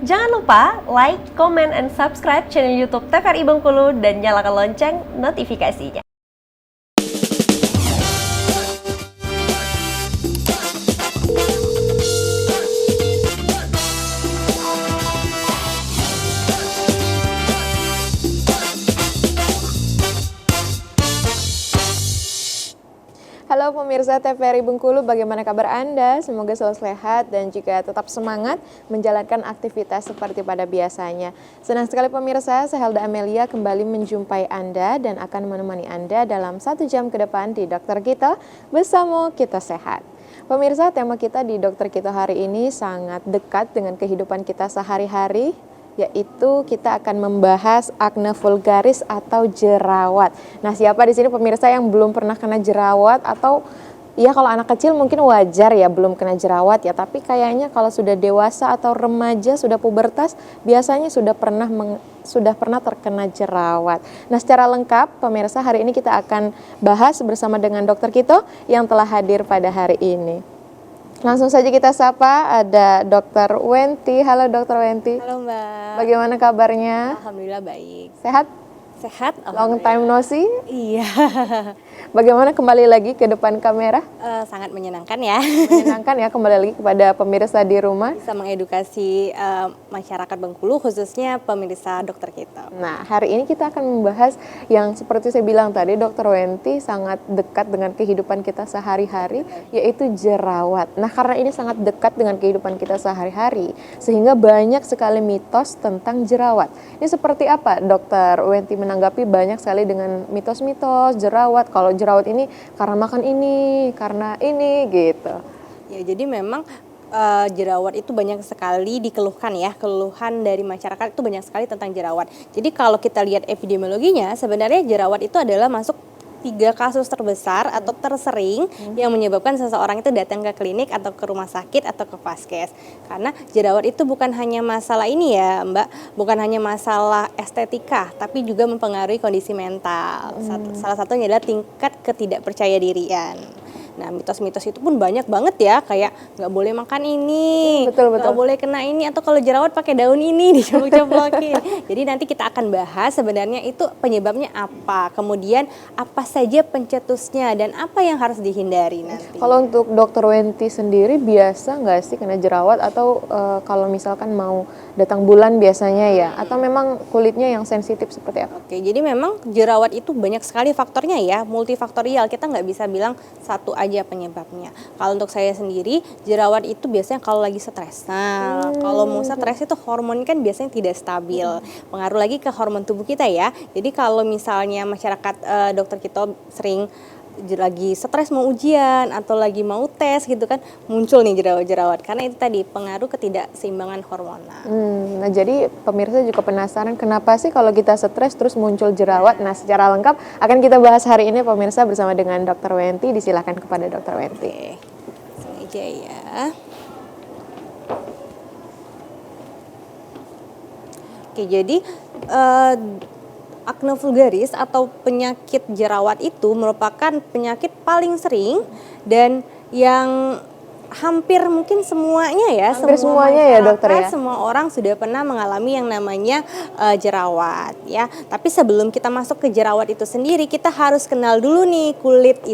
Jangan lupa like, comment, and subscribe channel YouTube TVRI Bengkulu dan nyalakan lonceng notifikasinya. Halo pemirsa TVRI Bengkulu, bagaimana kabar Anda? Semoga selalu sehat dan juga tetap semangat menjalankan aktivitas seperti pada biasanya. Senang sekali pemirsa, saya Helda Amelia kembali menjumpai Anda dan akan menemani Anda dalam 1 jam ke depan di Dokter Kita bersama Kita Sehat. Pemirsa, tema kita di Dokter Kita hari ini sangat dekat dengan kehidupan kita sehari-hari, yaitu kita akan membahas akne vulgaris atau jerawat. Nah, siapa di sini pemirsa yang belum pernah kena jerawat atau ya kalau anak kecil mungkin wajar ya belum kena jerawat ya, tapi kayaknya kalau sudah dewasa atau remaja sudah pubertas biasanya sudah pernah terkena jerawat. Nah, secara lengkap pemirsa hari ini kita akan bahas bersama dengan dokter Kito yang telah hadir pada hari ini. Langsung saja kita sapa, ada Dr. Wenti. Halo Dr. Wenti. Halo Mbak. Bagaimana kabarnya? Alhamdulillah baik. Sehat? Sehat? Long time no see? Iya. Bagaimana kembali lagi ke depan kamera? Sangat menyenangkan ya. Menyenangkan ya kembali lagi kepada pemirsa di rumah. Bisa mengedukasi masyarakat Bengkulu, khususnya pemirsa dokter kita. Nah, hari ini kita akan membahas yang seperti saya bilang tadi, Dr. Wenti sangat dekat dengan kehidupan kita sehari-hari, yaitu jerawat. Nah, karena ini sangat dekat dengan kehidupan kita sehari-hari, sehingga banyak sekali mitos tentang jerawat. Ini seperti apa, Dr. Wenti menanggapi banyak sekali dengan mitos-mitos jerawat? Kalau jerawat ini karena makan ini, karena ini gitu. Ya, jadi memang jerawat itu banyak sekali dikeluhkan ya, keluhan dari masyarakat itu banyak sekali tentang jerawat. Jadi kalau kita lihat epidemiologinya, sebenarnya jerawat itu adalah masuk 3 kasus terbesar atau tersering yang menyebabkan seseorang itu datang ke klinik atau ke rumah sakit atau ke vaskes. Karena jerawat itu bukan hanya masalah ini ya Mbak, bukan hanya masalah estetika, tapi juga mempengaruhi kondisi mental. Salah satunya adalah tingkat ketidakpercayadirian. Nah, mitos-mitos itu pun banyak banget ya, kayak nggak boleh makan ini, nggak boleh kena ini, atau kalau jerawat pakai daun ini dicoplok-coplokin. Jadi nanti kita akan bahas sebenarnya itu penyebabnya apa, kemudian apa saja pencetusnya dan apa yang harus dihindari nanti. Kalau untuk Dokter Wenti sendiri biasa nggak sih kena jerawat atau kalau misalkan mau datang bulan biasanya ya, atau memang kulitnya yang sensitif seperti apa? Oke, jadi memang jerawat itu banyak sekali faktornya ya, multifaktorial. Kita nggak bisa bilang satu aja penyebabnya. Kalau untuk saya sendiri, jerawat itu biasanya kalau lagi stres. Nah, kalau mau stres itu hormon kan biasanya tidak stabil. Pengaruh lagi ke hormon tubuh kita ya. Jadi kalau misalnya masyarakat dokter kita sering lagi stres mau ujian atau lagi mau tes gitu kan, muncul nih jerawat-jerawat karena itu tadi pengaruh ketidakseimbangan hormonal. Nah, jadi pemirsa juga penasaran kenapa sih kalau kita stres terus muncul jerawat. Nah, secara lengkap akan kita bahas hari ini pemirsa bersama dengan Dr. Wenti. Disilakan kepada Dr. Wenti. Langsung aja ya. Oke, jadi akne vulgaris atau penyakit jerawat itu merupakan penyakit paling sering dan yang hampir mungkin semuanya ya, hampir semuanya ya dokter ya. Semua orang sudah pernah mengalami yang namanya jerawat ya. Tapi sebelum kita masuk ke jerawat itu sendiri, kita harus kenal dulu nih kulit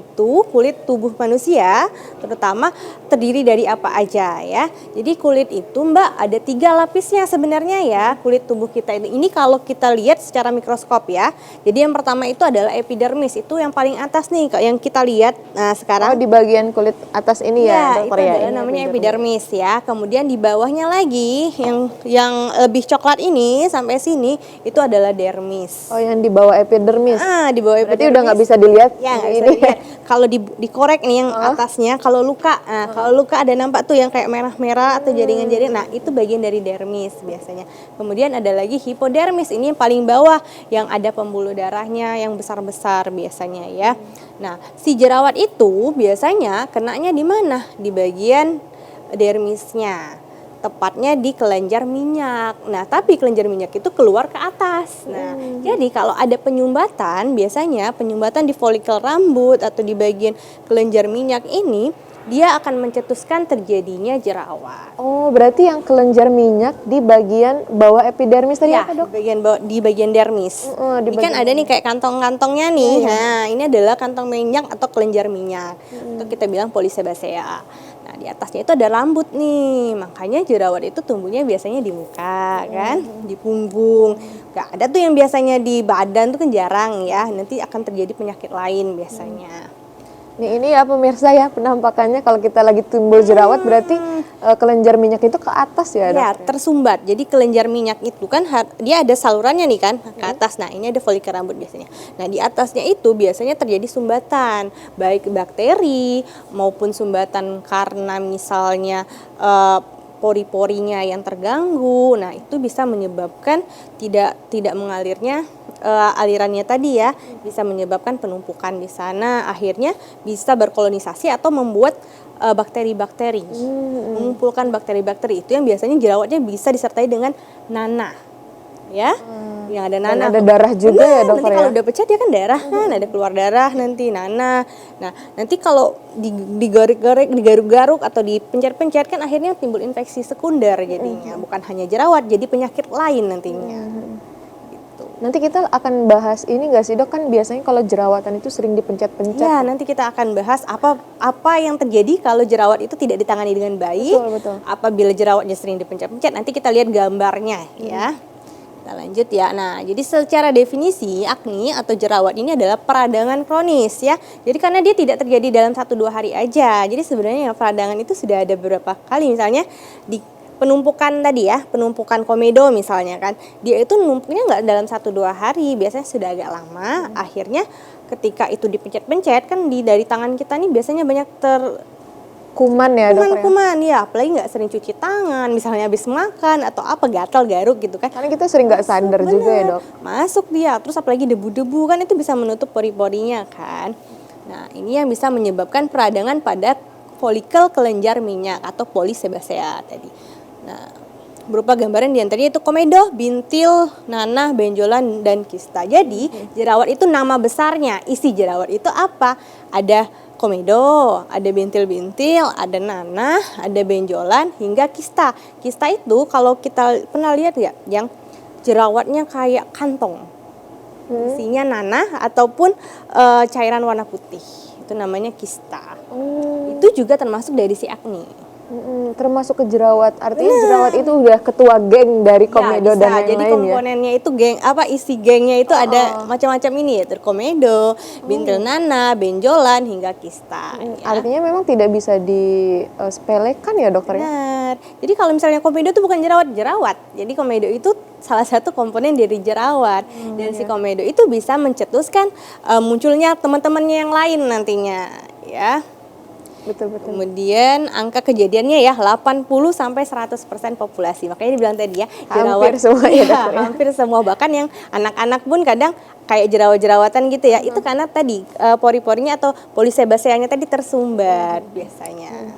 tubuh manusia terutama terdiri dari apa aja ya. Jadi kulit itu Mbak ada 3 lapisnya sebenarnya ya, kulit tubuh kita ini. Ini kalau kita lihat secara mikroskop ya. Jadi yang pertama itu adalah epidermis, itu yang paling atas nih yang kita lihat. Nah, sekarang di bagian kulit atas ini ya dokter ya. Ini namanya epidermis ya. Kemudian di bawahnya lagi yang lebih coklat ini sampai sini itu adalah dermis. Oh, yang di bawah epidermis. Di bawah epidermis. Berarti udah nggak bisa dilihat. Ya, nggak bisa dilihat. Kalau dikorek nih yang atasnya, kalau luka, kalau luka ada nampak tuh yang kayak merah-merah atau jaringan-jaringan. Nah, itu bagian dari dermis biasanya. Kemudian ada lagi hipodermis, ini yang paling bawah yang ada pembuluh darahnya yang besar-besar biasanya ya. Nah, si jerawat itu biasanya kenanya di mana? Di bagian dermisnya. Tepatnya di kelenjar minyak. Nah, tapi kelenjar minyak itu keluar ke atas. Nah, jadi kalau ada penyumbatan, biasanya penyumbatan di folikel rambut atau di bagian kelenjar minyak ini dia akan mencetuskan terjadinya jerawat. Oh, berarti yang kelenjar minyak di bagian bawah epidermis tadi Ya, apa, Dok? di bagian dermis. Di Ini kan bagian ada nih kayak kantong-kantongnya nih. Nah, ini adalah kantong minyak atau kelenjar minyak. Itu kita bilang polisebasea. Nah, di atasnya itu ada rambut nih. Makanya jerawat itu tumbuhnya biasanya di muka, kan, di punggung. Gak ada tuh yang biasanya di badan tuh kan jarang ya. Nanti akan terjadi penyakit lain biasanya. Nih ini ya pemirsa ya penampakannya kalau kita lagi timbul jerawat berarti kelenjar minyak itu ke atas ya, Ya, Dok? tersumbat. Jadi kelenjar minyak itu kan dia ada salurannya nih kan ke atas. Nah, ini ada folikel rambut biasanya. Nah, di atasnya itu biasanya terjadi sumbatan, baik bakteri maupun sumbatan karena misalnya pori-porinya yang terganggu. Nah, itu bisa menyebabkan tidak mengalirnya alirannya tadi ya, bisa menyebabkan penumpukan di sana, akhirnya bisa berkolonisasi atau membuat bakteri-bakteri, mengumpulkan bakteri-bakteri itu yang biasanya jerawatnya bisa disertai dengan nanah, ya, yang ada Dan nanah. ada darah juga ya, Dokter Nanti kalau ya? udah pecah dia kan darah kan, ada keluar darah nanti nanah. Nah, nanti kalau digaruk-garuk atau dipencet-pencet kan akhirnya timbul infeksi sekunder jadinya, bukan hanya jerawat, jadi penyakit lain nantinya. Nanti kita akan bahas ini nggak sih, Dok? Kan biasanya kalau jerawatan itu sering dipencet-pencet. Ya, nanti kita akan bahas apa yang terjadi kalau jerawat itu tidak ditangani dengan baik. Betul. Apabila jerawatnya sering dipencet-pencet, nanti kita lihat gambarnya ya. Kita lanjut ya. Nah, jadi secara definisi akne atau jerawat ini adalah peradangan kronis ya. Jadi karena dia tidak terjadi dalam 1-2 hari aja. Jadi sebenarnya peradangan itu sudah ada beberapa kali, misalnya di penumpukan tadi ya, penumpukan komedo misalnya kan, dia itu numpuknya nggak dalam 1-2 hari, biasanya sudah agak lama. Akhirnya ketika itu dipencet-pencet kan dari tangan kita nih biasanya banyak Kuman ya, Dok? kuman-kuman ya, apalagi nggak sering cuci tangan, misalnya habis makan atau apa gatal garuk gitu kan. Karena kita sering nggak sadar juga ya, Dok? Masuk dia, terus apalagi debu-debu kan itu bisa menutup pori-porinya kan. Nah, ini yang bisa menyebabkan peradangan pada folikel kelenjar minyak atau polisebasea tadi. Nah, berupa gambaran diantaranya itu komedo, bintil, nanah, benjolan, dan kista. Jadi, jerawat itu nama besarnya. Isi jerawat itu apa? Ada komedo, ada bintil-bintil, ada nanah, ada benjolan, hingga kista. Kista itu kalau kita pernah lihat ya, yang jerawatnya kayak kantong. Isinya nanah ataupun cairan warna putih. Itu namanya kista. Itu juga termasuk dari si akne. Termasuk ke jerawat, artinya jerawat itu udah ketua geng dari komedo bisa. dan yang Jadi lain ya? komponennya itu geng, isi gengnya itu ada macam-macam ini ya, komedo, bintil nanah, benjolan, hingga kista. Ya. Artinya memang tidak bisa disepelekan ya, Dokter ya? Benar. Jadi kalau misalnya komedo itu bukan jerawat. Jadi komedo itu salah satu komponen dari jerawat. Dan si komedo itu bisa mencetuskan munculnya teman-temannya yang lain nantinya, ya. Betul. Kemudian angka kejadiannya ya 80-100% populasi. Makanya dibilang tadi ya, Hampir semua ya, Dokter ya? hampir semua, bahkan yang anak-anak pun kadang kayak jerawat-jerawatan gitu ya. Itu karena tadi pori-porinya atau polisebaseanya tadi tersumbat biasanya.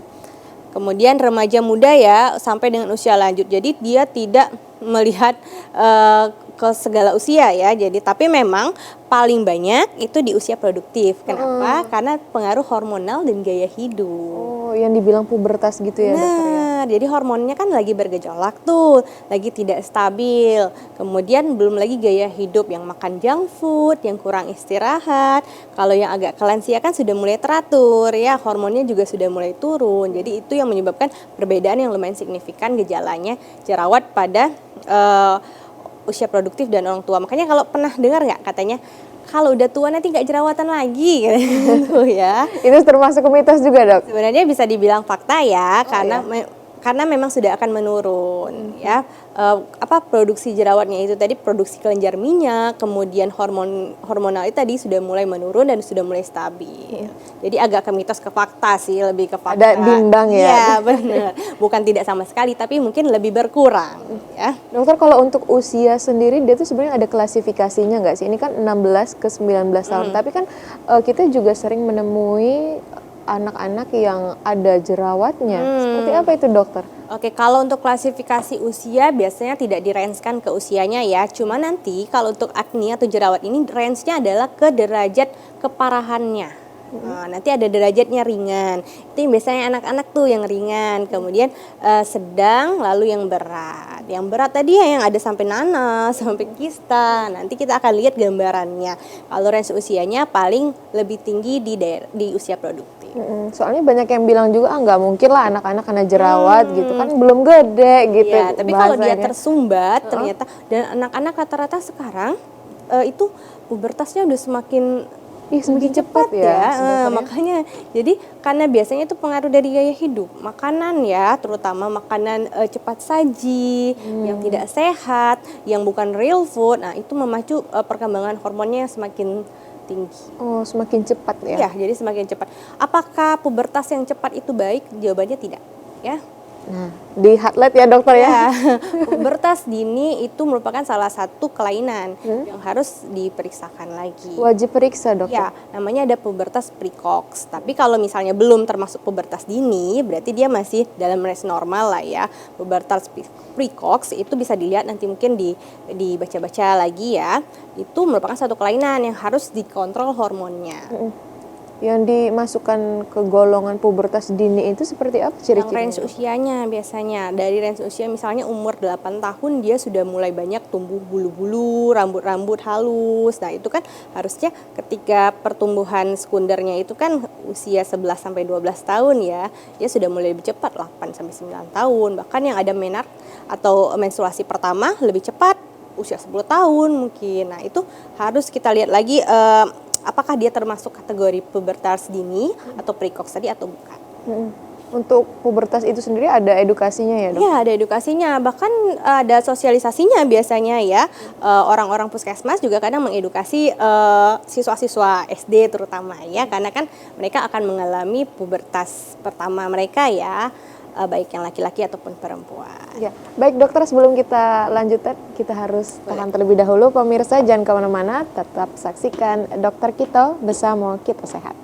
Kemudian remaja muda ya sampai dengan usia lanjut. Jadi dia tidak melihat ke segala usia ya. Jadi tapi memang paling banyak itu di usia produktif. Kenapa? Karena pengaruh hormonal dan gaya hidup. Oh, yang dibilang pubertas gitu ya, Dokter ya? Nah, jadi hormonnya kan lagi bergejolak tuh, lagi tidak stabil. Kemudian belum lagi gaya hidup yang makan junk food, yang kurang istirahat. Kalau yang agak ke lansia kan sudah mulai teratur ya, hormonnya juga sudah mulai turun. Jadi itu yang menyebabkan perbedaan yang lumayan signifikan gejalanya jerawat pada usia produktif dan orang tua. Makanya kalau pernah dengar nggak katanya kalau udah tua nanti nggak jerawatan lagi gitu ya. Itu termasuk mitos juga, Dok? Sebenarnya bisa dibilang fakta ya, karena memang sudah akan menurun ya. Produksi jerawatnya itu tadi produksi kelenjar minyak, kemudian hormonal itu tadi sudah mulai menurun dan sudah mulai stabil. Jadi agak ke mitos ke fakta sih, lebih ke fakta. Ada bimbang ya? Iya, benar. Bukan tidak sama sekali, tapi mungkin lebih berkurang ya. Dokter, kalau untuk usia sendiri dia tuh sebenarnya ada klasifikasinya nggak sih? Ini kan 16 ke 19 tahun, tapi kan kita juga sering menemui anak-anak yang ada jerawatnya. Seperti apa itu, Dokter? Oke, kalau untuk klasifikasi usia biasanya tidak direnskan ke usianya ya. Cuma nanti kalau untuk akne atau jerawat ini range-nya adalah ke derajat keparahannya Nanti ada derajatnya ringan. Itu yang biasanya anak-anak tuh yang ringan. Kemudian sedang, lalu yang berat. Yang berat tadi ya yang ada sampai nanas, sampai kista. Nanti kita akan lihat gambarannya. Kalau range usianya paling lebih tinggi di usia produktif. Soalnya banyak yang bilang juga nggak mungkin lah anak-anak kena jerawat gitu kan belum gede gitu. Iya, tapi kalau dia bahasanya. tersumbat ternyata dan anak-anak rata-rata sekarang itu pubertasnya udah semakin semakin cepat ya. ya, sebenarnya. makanya jadi karena biasanya itu pengaruh dari gaya hidup, makanan ya, terutama makanan cepat saji, yang tidak sehat, yang bukan real food, nah itu memacu perkembangan hormonnya yang semakin tinggi. Oh, semakin cepat ya. Ya, jadi semakin cepat. Apakah pubertas yang cepat itu baik? Jawabannya tidak, ya. Nah, di highlight ya dokter ya. Ya, pubertas dini itu merupakan salah satu kelainan yang harus diperiksakan lagi. Wajib periksa dokter. Ya, namanya ada pubertas precox. Tapi kalau misalnya belum termasuk pubertas dini, berarti dia masih dalam range normal lah ya. Pubertas precox itu bisa dilihat nanti mungkin dibaca-baca lagi ya. Itu merupakan satu kelainan yang harus dikontrol hormonnya. Yang dimasukkan ke golongan pubertas dini itu seperti apa Yang ciri-cirinya? range usianya biasanya dari range usia misalnya umur 8 tahun dia sudah mulai banyak tumbuh bulu-bulu, rambut-rambut halus. Nah, itu kan harusnya ketika pertumbuhan sekundernya itu kan usia 11 sampai 12 tahun ya. Dia sudah mulai lebih cepat 8 sampai 9 tahun. Bahkan yang ada menarche atau menstruasi pertama lebih cepat usia 10 tahun mungkin. Nah, itu harus kita lihat lagi apakah dia termasuk kategori pubertas dini atau precox tadi atau bukan. Untuk pubertas itu sendiri ada edukasinya ya dok? Ya, ada edukasinya, bahkan ada sosialisasinya biasanya ya. Orang-orang puskesmas juga kadang mengedukasi siswa-siswa SD terutama ya, karena kan mereka akan mengalami pubertas pertama mereka ya, baik yang laki-laki ataupun perempuan. Ya, baik dokter, sebelum kita lanjutkan, kita harus tahan terlebih dahulu. Pemirsa jangan kemana-mana, tetap saksikan Dokter Kito bersama Kita Sehat.